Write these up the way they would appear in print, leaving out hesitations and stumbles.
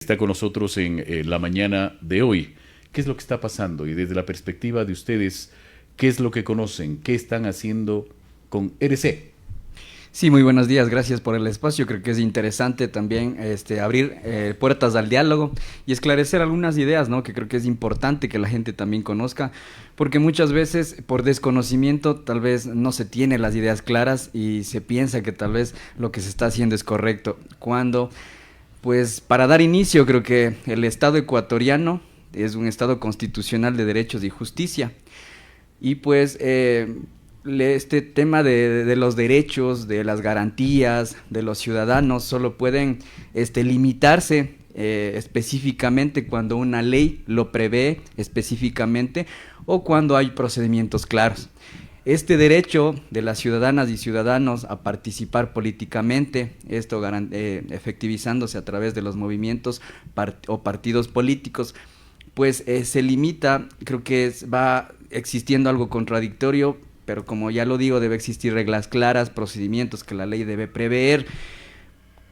Está con nosotros en la mañana de hoy. ¿Qué es lo que está pasando? Y desde la perspectiva de ustedes, ¿qué es lo que conocen? ¿Qué están haciendo con RC? Sí, muy buenos días, gracias por el espacio. Creo que es interesante también abrir puertas al diálogo y esclarecer algunas ideas, ¿no? Que creo que es importante que la gente también conozca, porque muchas veces por desconocimiento tal vez no se tiene las ideas claras y se piensa que tal vez lo que se está haciendo es correcto. Cuando, pues para dar inicio, creo que el Estado ecuatoriano es un Estado constitucional de derechos y justicia. Y pues este tema de los derechos, de las garantías de los ciudadanos solo pueden limitarse específicamente cuando una ley lo prevé específicamente o cuando hay procedimientos claros. Este derecho de las ciudadanas y ciudadanos a participar políticamente, esto efectivizándose a través de los movimientos o partidos políticos, pues se limita. Creo que va existiendo algo contradictorio, pero como ya lo digo, debe existir reglas claras, procedimientos que la ley debe prever,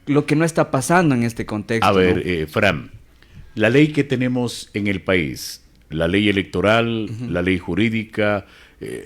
lo que no está pasando en este contexto. A ver, ¿no? Fran, la ley que tenemos en el país, la ley electoral, la ley jurídica,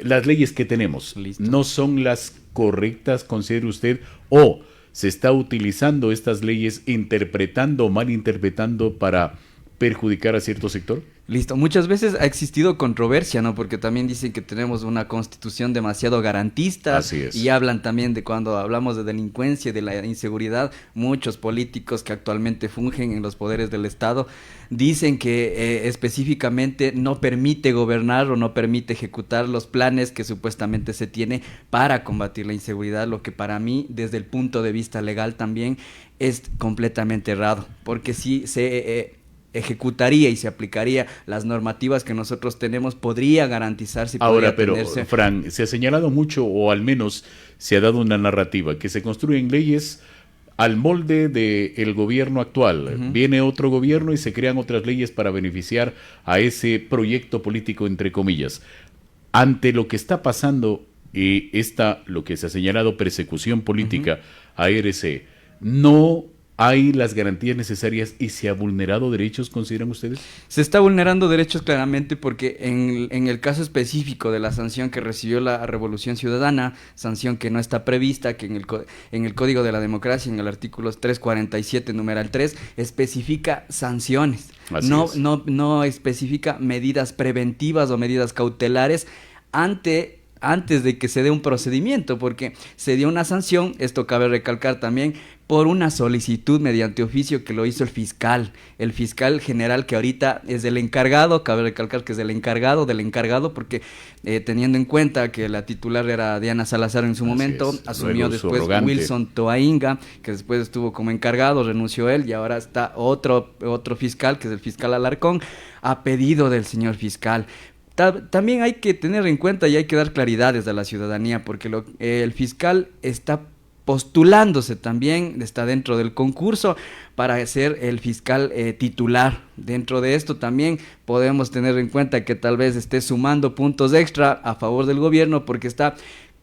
las leyes que tenemos, Listo. ¿no son las correctas, considera usted? ¿O se está utilizando estas leyes interpretando o malinterpretando para perjudicar a cierto sector? Listo, muchas veces ha existido controversia, ¿no? Porque también dicen que tenemos una constitución demasiado garantista. Así es. Y hablan también de cuando hablamos de delincuencia y de la inseguridad, muchos políticos que actualmente fungen en los poderes del Estado dicen que específicamente no permite gobernar o no permite ejecutar los planes que supuestamente se tiene para combatir la inseguridad, lo que para mí, desde el punto de vista legal también, es completamente errado, porque si se ejecutaría y se aplicaría las normativas que nosotros tenemos, podría garantizarse. Ahora, pero, tenerse. Fran, se ha señalado mucho, o al menos se ha dado una narrativa, que se construyen leyes al molde del gobierno actual. Viene otro gobierno y se crean otras leyes para beneficiar a ese proyecto político, entre comillas. Ante lo que está pasando y lo que se ha señalado persecución política a RC, ¿no hay las garantías necesarias y se ha vulnerado derechos, consideran ustedes? Se está vulnerando derechos claramente porque en el caso específico de la sanción que recibió la Revolución Ciudadana, sanción que no está prevista, que en el Código de la Democracia, en el artículo 347, numeral 3, especifica sanciones. No especifica medidas preventivas o medidas cautelares antes de que se dé un procedimiento, porque se dio una sanción, esto cabe recalcar también, por una solicitud mediante oficio que lo hizo el fiscal general, que ahorita es el encargado. Cabe recalcar que es el encargado del encargado, porque teniendo en cuenta que la titular era Diana Salazar en su momento, asumió después Wilson Toainga, que después estuvo como encargado, renunció él, y ahora está otro fiscal, que es el fiscal Alarcón, a pedido del señor fiscal. También hay que tener en cuenta y hay que dar claridades a la ciudadanía, porque el fiscal está postulándose también, está dentro del concurso para ser el fiscal titular. Dentro de esto también podemos tener en cuenta que tal vez esté sumando puntos extra a favor del gobierno, porque está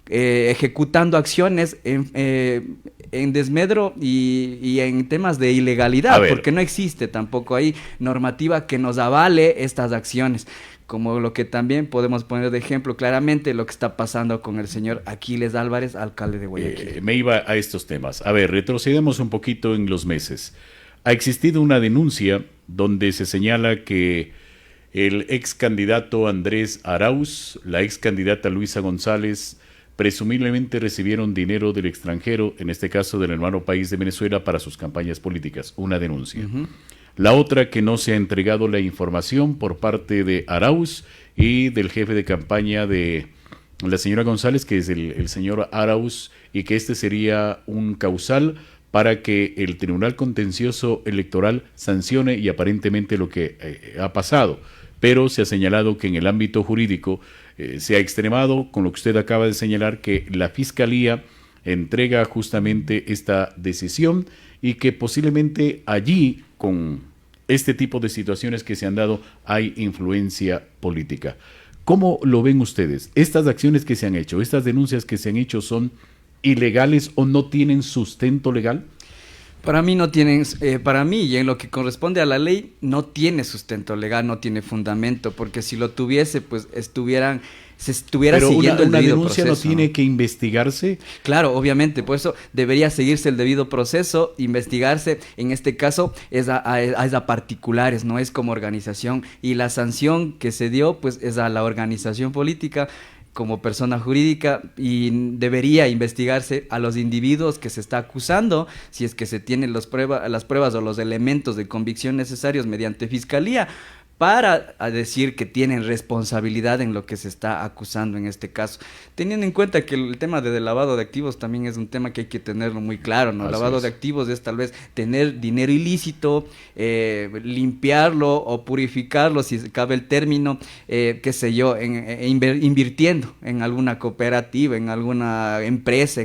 ejecutando acciones en desmedro y en temas de ilegalidad, porque no existe tampoco ahí normativa que nos avale estas acciones, como lo que también podemos poner de ejemplo claramente lo que está pasando con el señor Aquiles Álvarez, alcalde de Guayaquil. Me iba a estos temas. A ver, retrocedemos un poquito en los meses. Ha existido una denuncia donde se señala que el ex candidato Andrés Arauz, la ex candidata Luisa González, presumiblemente recibieron dinero del extranjero, en este caso del hermano país de Venezuela, para sus campañas políticas. Una denuncia. La otra, que no se ha entregado la información por parte de Arauz y del jefe de campaña de la señora González, que es el señor Arauz, y que este sería un causal para que el Tribunal Contencioso Electoral sancione y aparentemente lo que ha pasado. Pero se ha señalado que en el ámbito jurídico se ha extremado con lo que usted acaba de señalar, que la Fiscalía entrega justamente esta decisión y que posiblemente allí, con este tipo de situaciones que se han dado, hay influencia política. ¿Cómo lo ven ustedes? ¿Estas acciones que se han hecho, estas denuncias que se han hecho, son ilegales o no tienen sustento legal? Para mí no tienen, para mí y en lo que corresponde a la ley no tiene sustento legal, no tiene fundamento, porque si lo tuviese, pues se estuviera Pero siguiendo el una debido denuncia proceso. no tiene que investigarse. Claro, obviamente, por eso debería seguirse el debido proceso, investigarse, en este caso es a particulares, no es como organización, y la sanción que se dio pues es a la organización política como persona jurídica, y debería investigarse a los individuos que se está acusando, si es que se tienen las pruebas o los elementos de convicción necesarios mediante fiscalía, para decir que tienen responsabilidad en lo que se está acusando en este caso. Teniendo en cuenta que el tema de lavado de activos también es un tema que hay que tenerlo muy claro, ¿no? El lavado de activos es tal vez tener dinero ilícito, limpiarlo o purificarlo, si cabe el término, qué sé yo, invirtiendo en alguna cooperativa, en alguna empresa,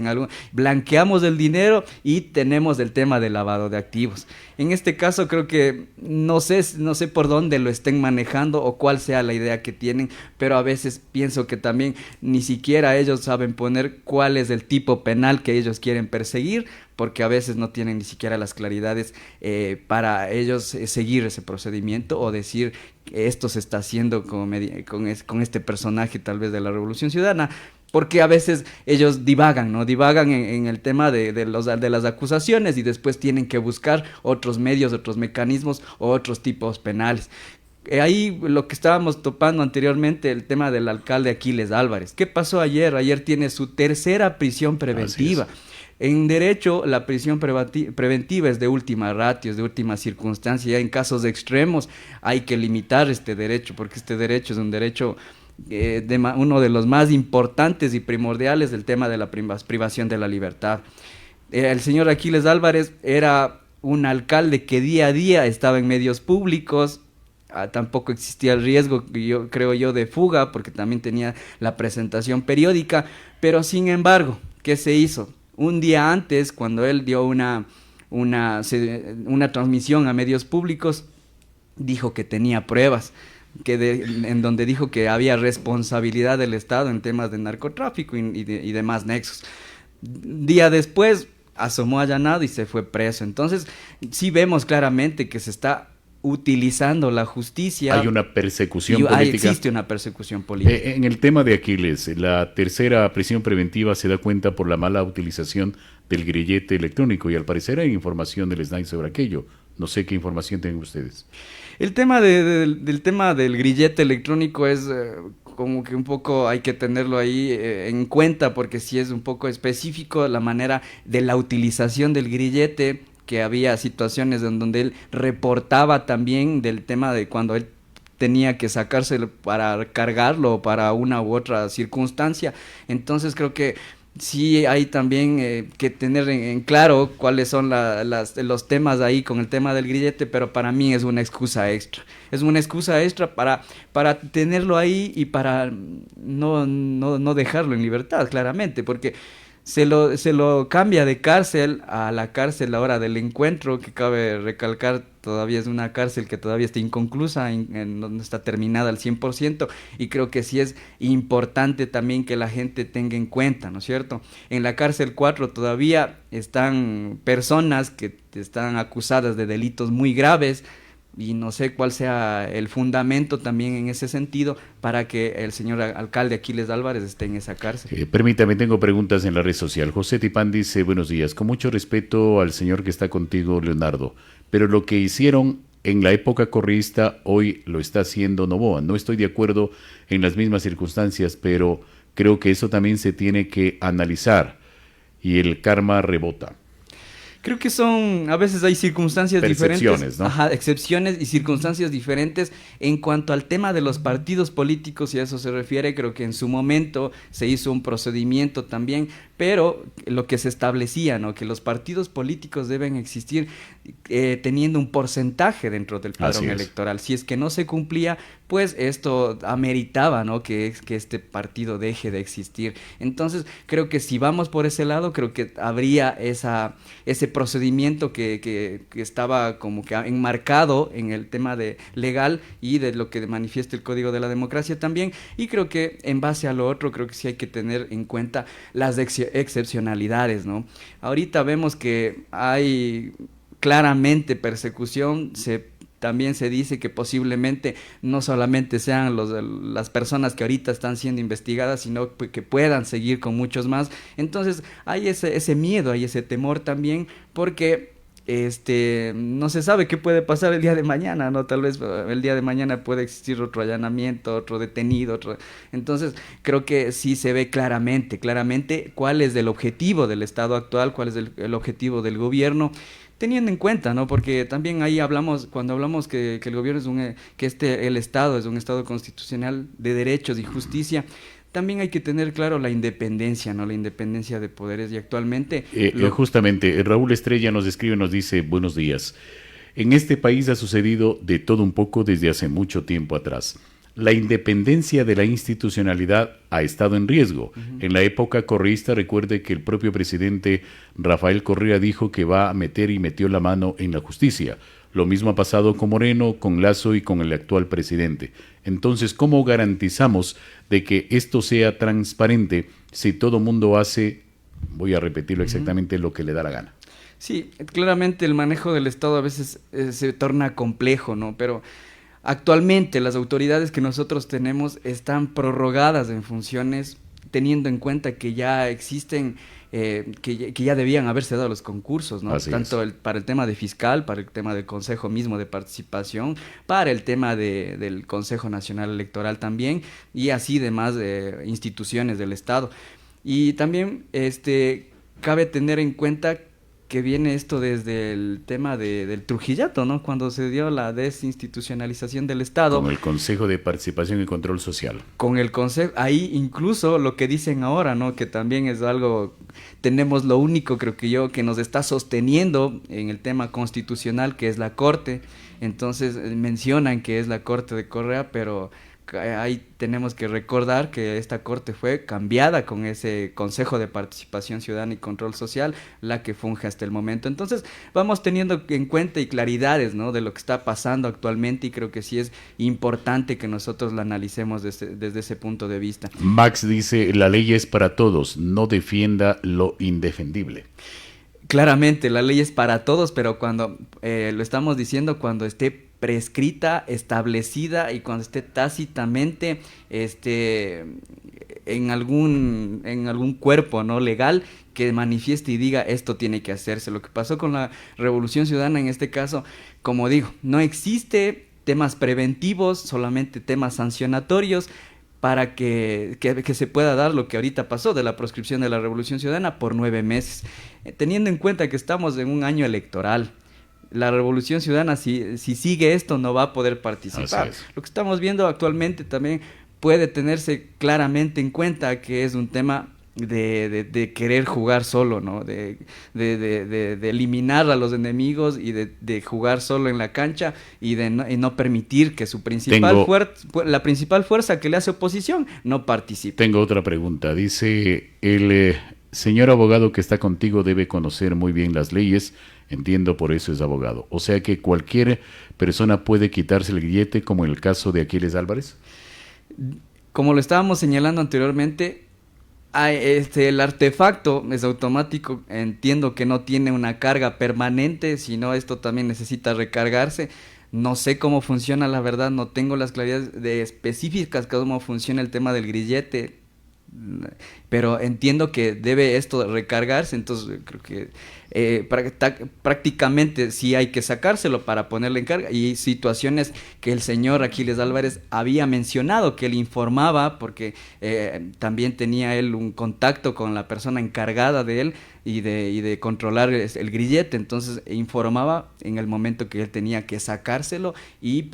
blanqueamos el dinero y tenemos el tema de lavado de activos. En este caso creo que no sé por dónde lo estén manejando o cuál sea la idea que tienen, pero a veces pienso que también ni siquiera ellos saben poner cuál es el tipo penal que ellos quieren perseguir, porque a veces no tienen ni siquiera las claridades para ellos seguir ese procedimiento o decir que esto se está haciendo con este personaje tal vez de la Revolución Ciudadana. Porque a veces ellos divagan, ¿no? Divagan en el tema de las acusaciones y después tienen que buscar otros medios, otros mecanismos o otros tipos penales. Ahí lo que estábamos topando anteriormente, el tema del alcalde Aquiles Álvarez. ¿Qué pasó ayer? Ayer tiene su tercera prisión preventiva. En derecho, la prisión preventiva es de última ratio, es de última circunstancia. Ya en casos extremos hay que limitar este derecho, porque este derecho es un derecho uno de los más importantes y primordiales del tema de la privación de la libertad. El señor Aquiles Álvarez era un alcalde que día a día estaba en medios públicos. Tampoco existía el riesgo, creo yo, de fuga, porque también tenía la presentación periódica, pero sin embargo, ¿qué se hizo? Un día antes, cuando él dio una transmisión a medios públicos, dijo que tenía pruebas, en donde dijo que había responsabilidad del Estado en temas de narcotráfico y demás nexos. Día después asomó allanado y se fue preso. Entonces sí vemos claramente que se está utilizando la justicia. Hay una persecución política. Existe una persecución política. En el tema de Aquiles, la tercera prisión preventiva se da cuenta por la mala utilización del grillete electrónico y al parecer hay información del SNAI sobre aquello. No sé qué información tienen ustedes. El tema del tema del grillete electrónico es como que un poco hay que tenerlo ahí en cuenta, porque sí es un poco específico la manera de la utilización del grillete, que había situaciones en donde él reportaba también del tema de cuando él tenía que sacárselo para cargarlo para una u otra circunstancia. Entonces creo que sí hay también que tener en claro cuáles son los temas ahí con el tema del grillete, pero para mí es una excusa extra. Es una excusa extra para tenerlo ahí y para no dejarlo en libertad, claramente, porque se lo cambia de cárcel a la cárcel ahora del encuentro, que cabe recalcar, todavía es una cárcel que todavía está inconclusa, no está terminada al 100%, y creo que sí es importante también que la gente tenga en cuenta, ¿no es cierto? En la cárcel 4 todavía están personas que están acusadas de delitos muy graves, y no sé cuál sea el fundamento también en ese sentido para que el señor alcalde Aquiles Álvarez esté en esa cárcel. Permítame, tengo preguntas en la red social. José Tipán dice, buenos días, con mucho respeto al señor que está contigo, Leonardo, pero lo que hicieron en la época correísta hoy lo está haciendo Noboa. No estoy de acuerdo en las mismas circunstancias, pero creo que eso también se tiene que analizar y el karma rebota. Creo que a veces hay circunstancias diferentes, ¿no? Ajá, excepciones y circunstancias diferentes en cuanto al tema de los partidos políticos, y a eso se refiere. Creo que en su momento se hizo un procedimiento también, pero lo que se establecía, ¿no? Que los partidos políticos deben existir teniendo un porcentaje dentro del padrón electoral. Si es que no se cumplía, pues esto ameritaba, ¿no?, que este partido deje de existir. Entonces, creo que si vamos por ese lado, creo que habría ese procedimiento que estaba como que enmarcado en el tema de legal y de lo que manifiesta el Código de la Democracia también. Y creo que en base a lo otro, creo que sí hay que tener en cuenta las excepcionalidades, ¿no? Ahorita vemos que hay claramente persecución, también se dice que posiblemente no solamente sean las personas que ahorita están siendo investigadas, sino que puedan seguir con muchos más. Entonces hay ese miedo, hay ese temor también, porque no se sabe qué puede pasar el día de mañana, ¿no? Tal vez el día de mañana puede existir otro allanamiento, otro detenido, Entonces, creo que sí se ve claramente cuál es el objetivo del Estado actual, cuál es el objetivo del gobierno, teniendo en cuenta, ¿no? Porque también ahí cuando hablamos que el gobierno el Estado es un Estado constitucional de derechos y justicia, también hay que tener claro la independencia, ¿no? La independencia de poderes, y actualmente... Justamente, Raúl Estrella nos escribe, nos dice: buenos días. En este país ha sucedido de todo un poco desde hace mucho tiempo atrás. La independencia de la institucionalidad ha estado en riesgo. En la época correísta, recuerde que el propio presidente Rafael Correa dijo que va a meter y metió la mano en la justicia. Lo mismo ha pasado con Moreno, con Lasso y con el actual presidente. Entonces, ¿cómo garantizamos de que esto sea transparente si todo mundo hace, voy a repetirlo exactamente, lo que le da la gana? Sí, claramente el manejo del Estado a veces se torna complejo, ¿no? Pero actualmente las autoridades que nosotros tenemos están prorrogadas en funciones, teniendo en cuenta que ya existen, que ya debían haberse dado los concursos, ¿no? Tanto para el tema de fiscal, para el tema del Consejo mismo de Participación, para el tema del Consejo Nacional Electoral también, y así demás instituciones del Estado. Y también cabe tener en cuenta que viene esto desde el tema del Trujillato, ¿no? Cuando se dio la desinstitucionalización del Estado. Con el Consejo de Participación y Control Social. Con el Consejo, ahí incluso lo que dicen ahora, ¿no? Que también es algo, tenemos lo único, creo que nos está sosteniendo en el tema constitucional, que es la Corte. Entonces mencionan que es la Corte de Correa, pero ahí tenemos que recordar que esta Corte fue cambiada con ese Consejo de Participación Ciudadana y Control Social, la que funge hasta el momento. Entonces vamos teniendo en cuenta y claridades, ¿no?, de lo que está pasando actualmente, y creo que sí es importante que nosotros la analicemos desde ese punto de vista. Max dice: la ley es para todos, no defienda lo indefendible. Claramente, la ley es para todos, pero cuando lo estamos diciendo, cuando esté prescrita, establecida, y cuando esté tácitamente en algún cuerpo, ¿no?, legal, que manifieste y diga esto tiene que hacerse. Lo que pasó con la Revolución Ciudadana en este caso, como digo, no existe temas preventivos, solamente temas sancionatorios, para que se pueda dar lo que ahorita pasó de la proscripción de la Revolución Ciudadana por 9 meses. Teniendo en cuenta que estamos en un año electoral, la Revolución Ciudadana, si sigue esto, no va a poder participar. Lo que estamos viendo actualmente también puede tenerse claramente en cuenta que es un tema de querer jugar solo, ¿no? De eliminar a los enemigos y de jugar solo en la cancha, y de no permitir que la principal fuerza que le hace oposición no participe. Tengo otra pregunta. Dice: el señor abogado que está contigo debe conocer muy bien las leyes. Entiendo, por eso es abogado. O sea que cualquier persona puede quitarse el grillete, como en el caso de Aquiles Álvarez. Como lo estábamos señalando anteriormente, el artefacto es automático. Entiendo que no tiene una carga permanente, sino esto también necesita recargarse. No sé cómo funciona, la verdad, no tengo las claridades específicas de cómo funciona el tema del grillete, pero entiendo que debe esto recargarse. Entonces creo que prácticamente sí hay que sacárselo para ponerle en carga, y situaciones que el señor Aquiles Álvarez había mencionado, que él informaba, porque también tenía él un contacto con la persona encargada de él y de controlar el grillete. Entonces informaba en el momento que él tenía que sacárselo, y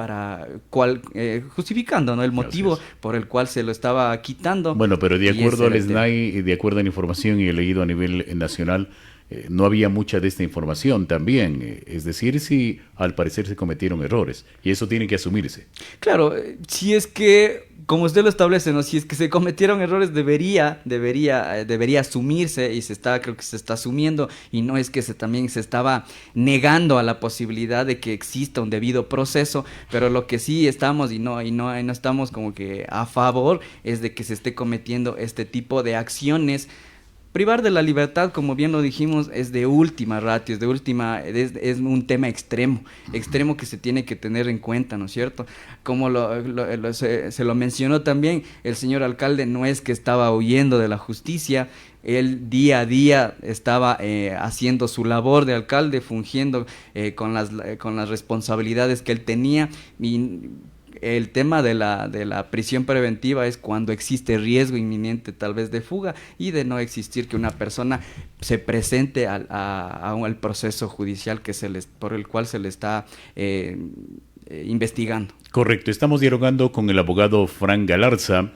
justificando, ¿no?, el motivo por el cual se lo estaba quitando. Bueno, pero de acuerdo al SNAI y de acuerdo a la información y he leído a nivel nacional, no había mucha de esta información también. Es decir, si al parecer se cometieron errores y eso tiene que asumirse. Claro, si es que, como usted lo establece, ¿no? Si es que se cometieron errores, debería asumirse y creo que se está asumiendo y no es que también se estaba negando a la posibilidad de que exista un debido proceso, pero lo que sí estamos y no estamos como que a favor es de que se esté cometiendo este tipo de acciones. Privar de la libertad, como bien lo dijimos, es de última ratio, es un tema extremo que se tiene que tener en cuenta, ¿no es cierto? Como se lo mencionó también, el señor alcalde no es que estaba huyendo de la justicia, él día a día estaba haciendo su labor de alcalde, fungiendo con las responsabilidades que él tenía y el tema de la prisión preventiva es cuando existe riesgo inminente tal vez de fuga y de no existir que una persona se presente al proceso judicial por el cual se le está investigando. Correcto, estamos dialogando con el abogado Frank Galarza.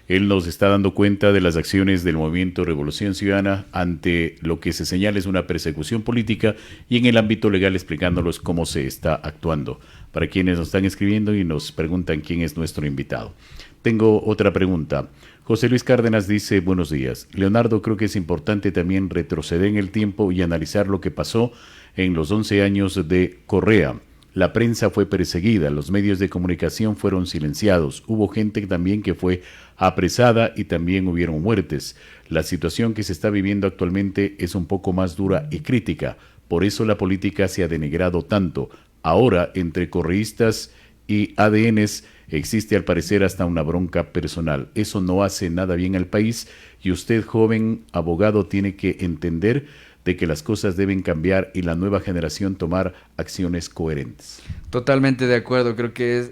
Él nos está dando cuenta de las acciones del movimiento Revolución Ciudadana ante lo que se señala es una persecución política y en el ámbito legal explicándolos cómo se está actuando. Para quienes nos están escribiendo y nos preguntan quién es nuestro invitado. Tengo otra pregunta. José Luis Cárdenas dice, buenos días. Leonardo, creo que es importante también retroceder en el tiempo y analizar lo que pasó en los 11 años de Correa. La prensa fue perseguida, los medios de comunicación fueron silenciados, hubo gente también que fue apresada y también hubieron muertes. La situación que se está viviendo actualmente es un poco más dura y crítica, por eso la política se ha denigrado tanto. Ahora, entre correístas y ADNs, existe al parecer hasta una bronca personal. Eso no hace nada bien al país y usted, joven abogado, tiene que entender de que las cosas deben cambiar y la nueva generación tomar acciones coherentes. Totalmente de acuerdo, creo que es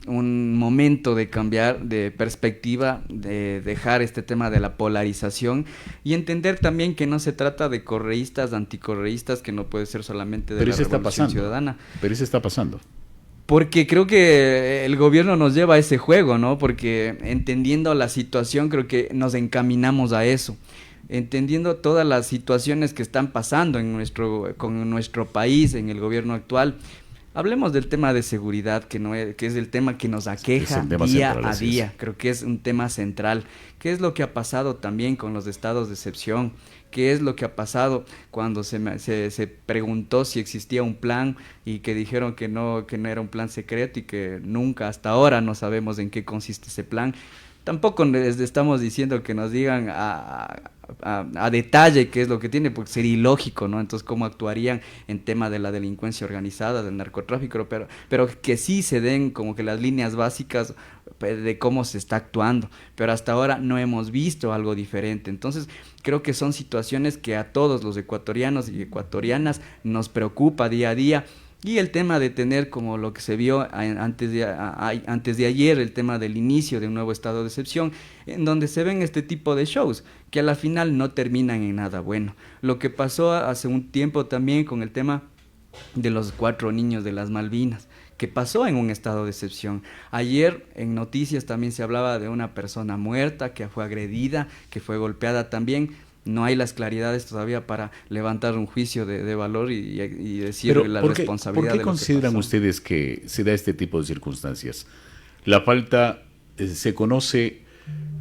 un momento de cambiar de perspectiva, de dejar este tema de la polarización y entender también que no se trata de correístas, anticorreístas, que no puede ser solamente de la Revolución Ciudadana. Pero eso está pasando. Porque creo que el gobierno nos lleva a ese juego, ¿no? Porque entendiendo la situación creo que nos encaminamos a eso. Entendiendo todas las situaciones que están pasando con nuestro país, en el gobierno actual, hablemos del tema de seguridad, que es el tema que nos aqueja día a día. Creo que es un tema central. ¿Qué es lo que ha pasado también con los estados de excepción? ¿Qué es lo que ha pasado cuando se preguntó si existía un plan y que dijeron que no era un plan secreto y que nunca hasta ahora no sabemos en qué consiste ese plan? Tampoco les estamos diciendo que nos digan a detalle qué es lo que tiene, porque sería ilógico, ¿no? Entonces, cómo actuarían en tema de la delincuencia organizada, del narcotráfico, pero que sí se den como que las líneas básicas de cómo se está actuando, pero hasta ahora no hemos visto algo diferente. Entonces, creo que son situaciones que a todos los ecuatorianos y ecuatorianas nos preocupa día a día. Y el tema de tener, como lo que se vio antes de ayer, el tema del inicio de un nuevo estado de excepción, en donde se ven este tipo de shows, que a la final no terminan en nada bueno. Lo que pasó hace un tiempo también con el tema de los 4 niños de las Malvinas, que pasó en un estado de excepción. Ayer en noticias también se hablaba de una persona muerta, que fue agredida, que fue golpeada también. No hay las claridades todavía para levantar un juicio de valor y decir la responsabilidad. ¿Por qué consideran ustedes que se da este tipo de circunstancias? La falta, se conoce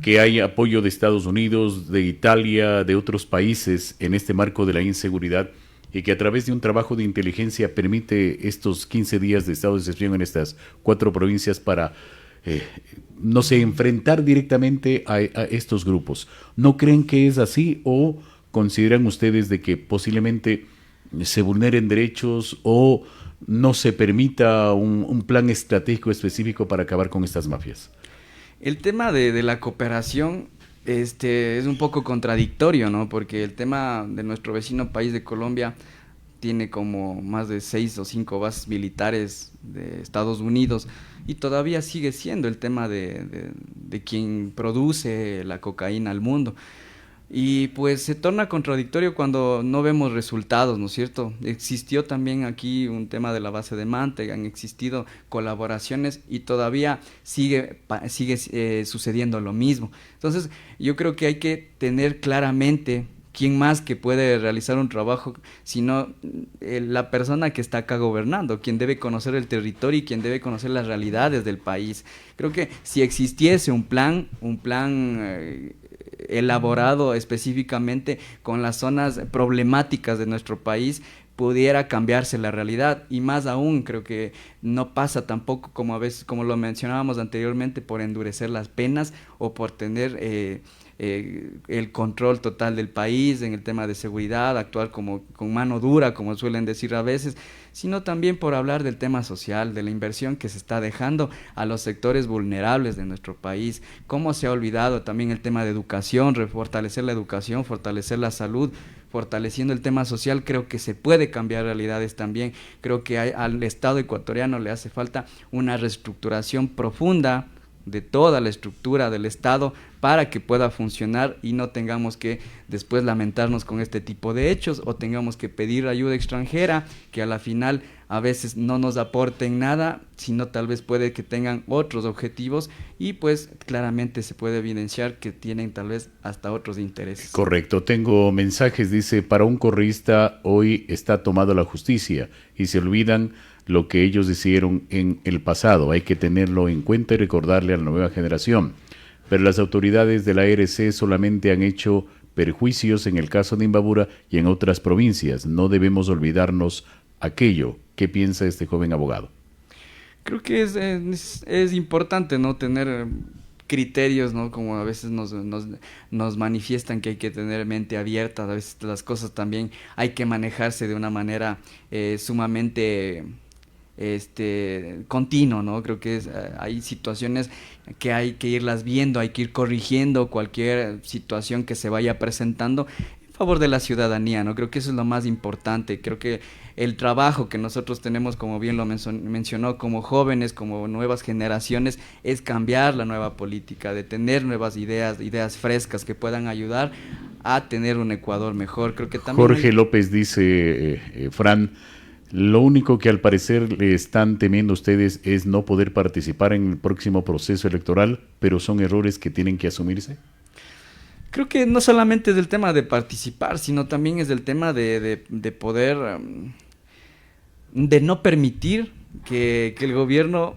que hay apoyo de Estados Unidos, de Italia, de otros países en este marco de la inseguridad y que a través de un trabajo de inteligencia permite estos 15 días de estado de excepción en estas 4 provincias para no sé, enfrentar directamente a estos grupos. ¿No creen que es así o consideran ustedes de que posiblemente se vulneren derechos o no se permita un plan estratégico específico para acabar con estas mafias? El tema de la cooperación es un poco contradictorio, ¿no? Porque el tema de nuestro vecino país de Colombia tiene como más de 6 o 5 bases militares de Estados Unidos y todavía sigue siendo el tema de quien produce la cocaína al mundo. Y pues se torna contradictorio cuando no vemos resultados, ¿no es cierto? Existió también aquí un tema de la base de Manta, han existido colaboraciones y todavía sigue sucediendo lo mismo. Entonces yo creo que hay que tener claramente ¿quién más que puede realizar un trabajo sino la persona que está acá gobernando, quien debe conocer el territorio y quien debe conocer las realidades del país? Creo que si existiese un plan elaborado específicamente con las zonas problemáticas de nuestro país, pudiera cambiarse la realidad. Y más aún, creo que no pasa tampoco, como a veces, como lo mencionábamos anteriormente, por endurecer las penas o por tener el control total del país en el tema de seguridad, actuar como con mano dura, como suelen decir a veces, sino también por hablar del tema social, de la inversión que se está dejando a los sectores vulnerables de nuestro país. Cómo se ha olvidado también el tema de educación, fortalecer la educación, fortalecer la salud, fortaleciendo el tema social. Creo que se puede cambiar realidades también. Creo que al Estado ecuatoriano le hace falta una reestructuración profunda de toda la estructura del Estado para que pueda funcionar y no tengamos que después lamentarnos con este tipo de hechos o tengamos que pedir ayuda extranjera que a la final a veces no nos aporten nada, sino tal vez puede que tengan otros objetivos y pues claramente se puede evidenciar que tienen tal vez hasta otros intereses. Correcto, tengo mensajes, dice, para un correísta hoy está tomado la justicia y se olvidan lo que ellos hicieron en el pasado. Hay que tenerlo en cuenta y recordarle a la nueva generación. Pero las autoridades de la ARC solamente han hecho perjuicios en el caso de Imbabura y en otras provincias. No debemos olvidarnos aquello. ¿Qué piensa este joven abogado? Creo que es importante, ¿no?, tener criterios, ¿no? Como a veces nos manifiestan que hay que tener mente abierta, a veces las cosas también hay que manejarse de una manera sumamente continuo, ¿no? Creo que hay situaciones que hay que irlas viendo, hay que ir corrigiendo cualquier situación que se vaya presentando en favor de la ciudadanía, ¿no? Creo que eso es lo más importante. Creo que el trabajo que nosotros tenemos, como bien lo mencionó, como jóvenes, como nuevas generaciones, es cambiar la nueva política, de tener nuevas ideas frescas que puedan ayudar a tener un Ecuador mejor. Creo que también Jorge López dice, Fran, lo único que al parecer le están temiendo ustedes es no poder participar en el próximo proceso electoral, pero son errores que tienen que asumirse. creo que no solamente es el tema de participar, sino también es el tema de poder, de no permitir que el gobierno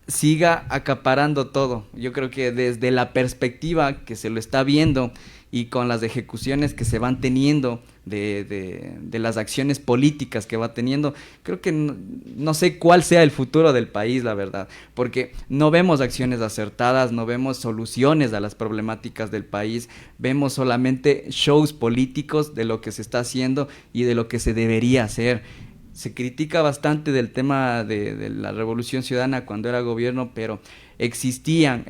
siga acaparando todo. Yo creo que desde la perspectiva que se lo está viendo y con las ejecuciones que se van teniendo de las acciones políticas que va teniendo, creo que no sé cuál sea el futuro del país, la verdad, porque no vemos acciones acertadas, no vemos soluciones a las problemáticas del país, vemos solamente shows políticos de lo que se está haciendo y de lo que se debería hacer. Se critica bastante del tema de la Revolución Ciudadana cuando era gobierno, pero existían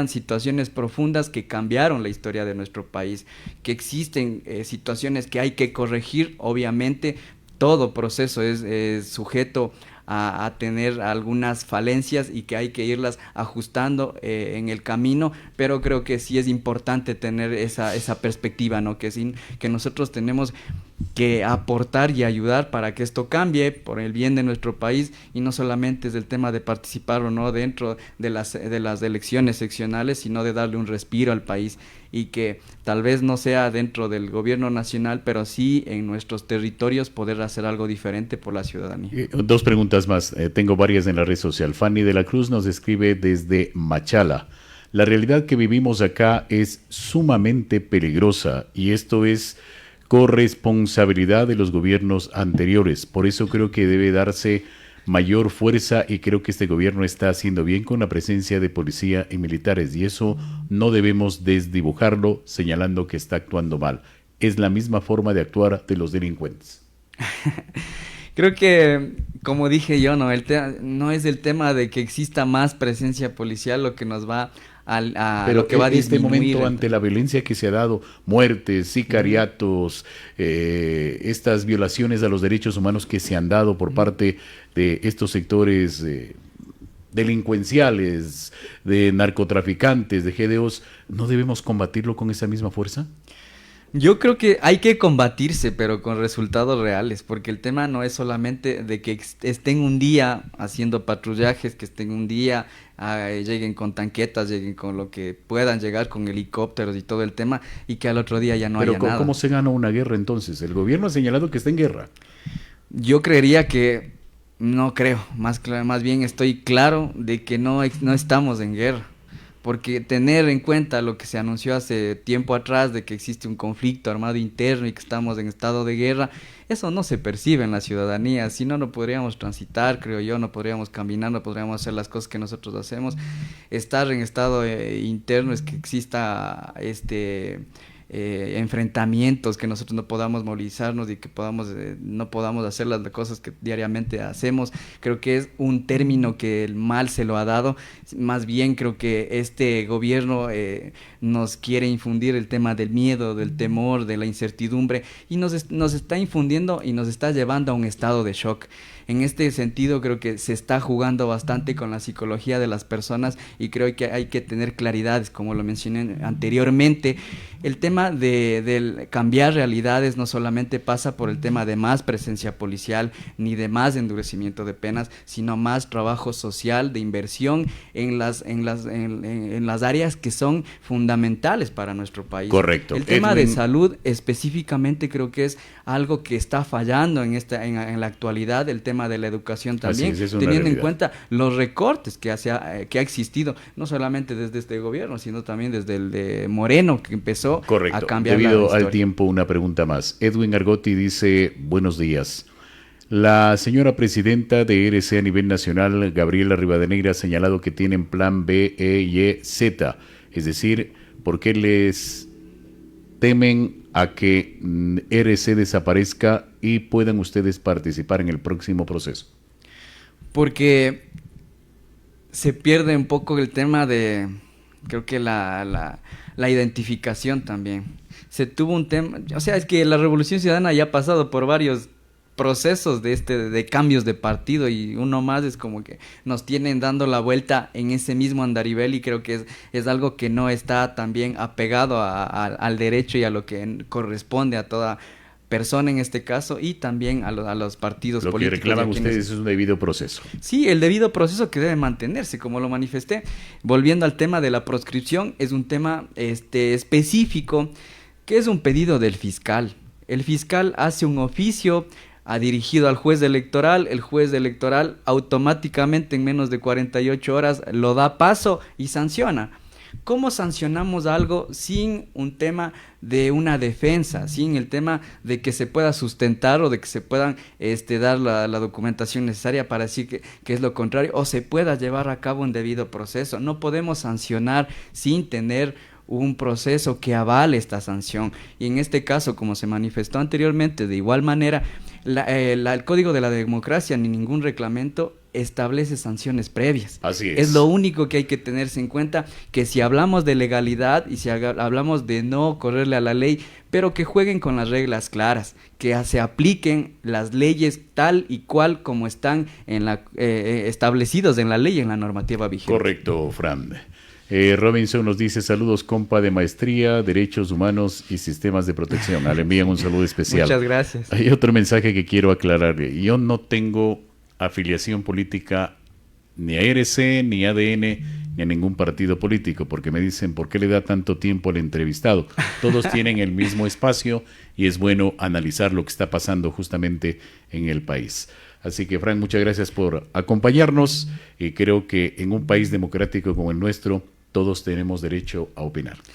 situaciones profundas que cambiaron la historia de nuestro país, que existen situaciones que hay que corregir. Obviamente todo proceso es sujeto a tener algunas falencias y que hay que irlas ajustando en el camino, pero creo que sí es importante tener esa perspectiva, ¿no? Que nosotros tenemos que aportar y ayudar para que esto cambie por el bien de nuestro país, y no solamente es el tema de participar o no dentro de las elecciones seccionales, sino de darle un respiro al país, y que tal vez no sea dentro del gobierno nacional, pero sí en nuestros territorios poder hacer algo diferente por la ciudadanía. Dos preguntas más, tengo varias en la red social. Fanny de la Cruz nos escribe desde Machala. La realidad que vivimos acá es sumamente peligrosa y esto es corresponsabilidad de los gobiernos anteriores. Por eso creo que debe darse mayor fuerza y creo que este gobierno está haciendo bien con la presencia de policía y militares y eso no debemos desdibujarlo señalando que está actuando mal. Es la misma forma de actuar de los delincuentes. Creo que, como dije yo, no es el tema de que exista más presencia policial lo que nos va pero lo que va a este disminuir momento ante la violencia que se ha dado, muertes, sicariatos, estas violaciones a los derechos humanos que se han dado por parte de estos sectores delincuenciales, de narcotraficantes, de GDOs, ¿no debemos combatirlo con esa misma fuerza? Yo creo que hay que combatirse, pero con resultados reales, porque el tema no es solamente de que estén un día haciendo patrullajes, que estén un día, lleguen con tanquetas, lleguen con lo que puedan llegar, con helicópteros y todo el tema, y que al otro día ya no Pero haya nada. ¿cómo se gana una guerra entonces? El gobierno ha señalado que está en guerra. Yo creería que, no creo, más bien estoy claro de que no estamos en guerra. Porque tener en cuenta lo que se anunció hace tiempo atrás de que existe un conflicto armado interno y que estamos en estado de guerra, eso no se percibe en la ciudadanía. Si no, no podríamos transitar, creo yo, no podríamos caminar, no podríamos hacer las cosas que nosotros hacemos. Estar en estado interno es que exista enfrentamientos, que nosotros no podamos movilizarnos y que no podamos hacer las cosas que diariamente hacemos. Creo que es un término que el mal se lo ha dado. Más bien creo que este gobierno nos quiere infundir el tema del miedo, del temor, de la incertidumbre, y nos está infundiendo y nos está llevando a un estado de shock. En este sentido creo que se está jugando bastante con la psicología de las personas y creo que hay que tener claridades, como lo mencioné anteriormente. El tema del cambiar realidades no solamente pasa por el tema de más presencia policial ni de más endurecimiento de penas, sino más trabajo social, de inversión en las áreas que son fundamentales para nuestro país. Correcto. El tema de salud específicamente creo que es algo que está fallando en la actualidad, el tema de la educación también, teniendo en cuenta los recortes que ha existido, no solamente desde este gobierno, sino también desde el de Moreno, que empezó a cambiar la historia. Debido al tiempo, una pregunta más. Edwin Argotti dice, buenos días. La señora presidenta de ERC a nivel nacional, Gabriela Rivadeneira, ha señalado que tienen plan B, E y Z. Es decir, ¿por qué les temen a que ERC desaparezca y puedan ustedes participar en el próximo proceso? Porque se pierde un poco el tema de, creo que la identificación también. Se tuvo un tema, o sea, es que la Revolución Ciudadana ya ha pasado por varios procesos de cambios de partido, y uno más es como que nos tienen dando la vuelta en ese mismo andarivel, y creo que es algo que no está también apegado al derecho y a lo que corresponde a toda persona en este caso, y también a los partidos políticos. Lo que reclaman ustedes es un debido proceso. Sí, el debido proceso que debe mantenerse, como lo manifesté. Volviendo al tema de la proscripción, es un tema específico, que es un pedido del fiscal. El fiscal hace un oficio dirigido al juez electoral, el juez electoral automáticamente en menos de 48 horas lo da paso y sanciona. ¿Cómo sancionamos algo sin un tema de una defensa, sin el tema de que se pueda sustentar o de que se puedan dar la documentación necesaria para decir que es lo contrario, o se pueda llevar a cabo un debido proceso? No podemos sancionar sin tener un proceso que avale esta sanción. Y en este caso, como se manifestó anteriormente, de igual manera, el Código de la Democracia ni ningún reglamento establece sanciones previas. Así es. Es lo único que hay que tenerse en cuenta, que si hablamos de legalidad y si hablamos de no correrle a la ley, pero que jueguen con las reglas claras, que se apliquen las leyes tal y cual como están establecidos en la ley y en la normativa vigente. Correcto, Fran. Robinson nos dice, saludos compa de maestría, derechos humanos y sistemas de protección. Le envían un saludo especial. Muchas gracias. Hay otro mensaje que quiero aclararle. Yo no tengo afiliación política ni a ERC, ni a ADN, ni a ningún partido político, porque me dicen, ¿por qué le da tanto tiempo al entrevistado? Todos tienen el mismo espacio y es bueno analizar lo que está pasando justamente en el país. Así que, Frank, muchas gracias por acompañarnos, y creo que en un país democrático como el nuestro, todos tenemos derecho a opinar.